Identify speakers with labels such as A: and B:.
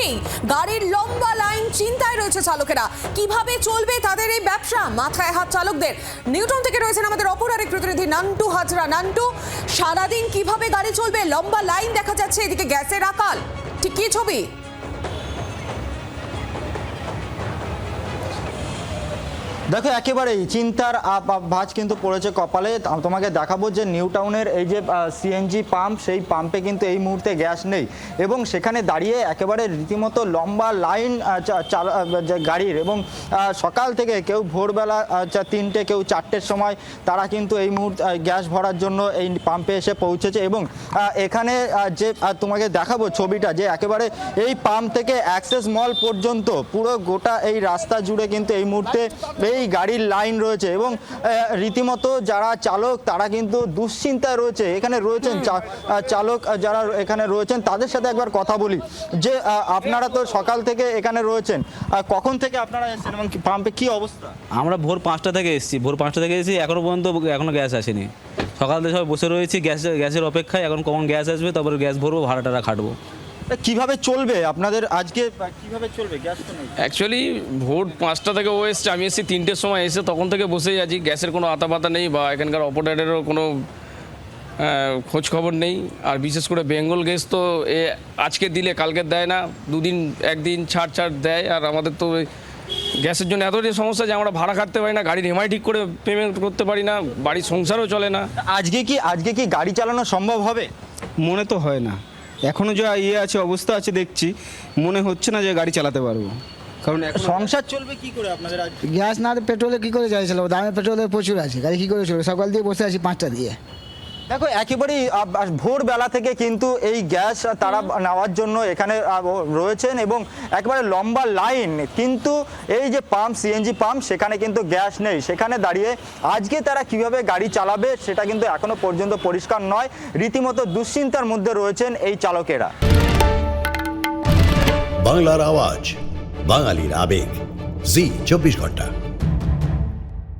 A: নেই, গাড়ির লম্বা লাইন, চিন্তায় রয়েছে চালকেরা। কিভাবে চলবে তাদের এই ব্যবসা, মাথায় হাত চালকদের। নিউটন থেকে রয়েছেন আমাদের অপর আরেক প্রতিনিধি নান্টু হাজরা। নান্টু, সারাদিন কিভাবে গাড়ি চলবে? লম্বা লাইন দেখা যাচ্ছে, এদিকে গ্যাসের আকাল, ঠিক কি ছবি?
B: দেখো, একেবারেই চিন্তার ভাঁজ কিন্তু পড়েছে কপালে। তোমাকে দেখাবো যে নিউ টাউনের এই যে সিএনজি পাম্প, সেই পাম্পে কিন্তু এই মুহূর্তে গ্যাস নেই এবং সেখানে দাঁড়িয়ে একেবারে রীতিমতো লম্বা লাইন গাড়ির। এবং সকাল থেকে কেউ ভোরবেলা 3টে, কেউ 4টের সময় তারা কিন্তু এই মুহূর্তে গ্যাস ভরার জন্য এই পাম্পে এসে পৌঁছেছে। এবং এখানে যে তোমাকে দেখাবো ছবিটা, যে একেবারে এই পাম্প থেকে অ্যাক্সেস মল পর্যন্ত পুরো গোটা এই রাস্তা জুড়ে কিন্তু এই মুহূর্তে এই গাড়ির লাইন রয়েছে। এবং রীতিমতো যারা চালক তারা কিন্তু দুশ্চিন্তায় রয়েছে। এখানে রয়েছেন চালক যারা এখানে রয়েছেন, তাদের সাথে একবার কথা বলি। যে আপনারা তো সকাল থেকে এখানে রয়েছেন, কখন থেকে আপনারা এসেছেন এবং পাম্পে কি অবস্থা?
C: আমরা ভোর 5টা থেকে এসেছি, এখনো পর্যন্ত এখনো গ্যাস আসেনি। সকাল থেকে সবাই বসে রয়েছি গ্যাসের অপেক্ষায়। এখন কখন গ্যাস আসবে, তারপরে গ্যাস ভরবো, ভাড়াটা খাটবো।
B: কিভাবে চলবে আপনাদের আজকে, কিভাবে চলবে? গ্যাস তো নেই।
D: অ্যাকচুয়ালি ভোর 5টা থেকে ও এসছে, আমি এসেছি 3টের সময়। এসে তখন থেকে বসেই আছি, গ্যাসের কোনো আতাপাতা নেই বা এখানকার অপারেটরেরও কোনো খোঁজ খবর নেই। আর বিশেষ করে বেঙ্গল গ্যাস তো আজকে দিলে কালকে দেয় না, দুদিন একদিন ছাড় দেয়। আর আমাদের তো গ্যাসের জন্য এতটাই সমস্যা যে আমরা ভাড়া কাটতে পারি না, গাড়ির এমআই ঠিক করে পেমেন্ট করতে পারি না, বাড়ির সংসারও চলে না।
B: আজকে কি গাড়ি চালানো সম্ভব হবে?
E: মনে তো হয় না, এখনো যা আছে অবস্থা আছে দেখছি, মনে হচ্ছে না যে গাড়ি চালাতে পারবো। কারণ
B: সংসার চলবে কি করে আপনাদের?
F: গ্যাস না পেট্রোলে কী করে গাড়ি চালাবো? দামে পেট্রোলের প্রচুর আছে, গাড়ি কী করে চলবে? সকাল দিয়ে বসে আছি 5টা দিয়ে।
B: দেখো, একেবারেই ভোরবেলা থেকে কিন্তু এই গ্যাস তারা নেওয়ার জন্য এখানে রয়েছেন এবং একেবারে লম্বা লাইন। কিন্তু এই যে পাম্প, সিএনজি পাম্প, সেখানে কিন্তু গ্যাস নেই। সেখানে দাঁড়িয়ে আজকে তারা কিভাবে গাড়ি চালাবে সেটা কিন্তু এখনো পর্যন্ত পরিষ্কার নয়। রীতিমতো দুশ্চিন্তার মধ্যে রয়েছেন এই চালকেরা।
G: বাংলার আওয়াজ, বাঙালির আবেগ, জি 24 ঘন্টা।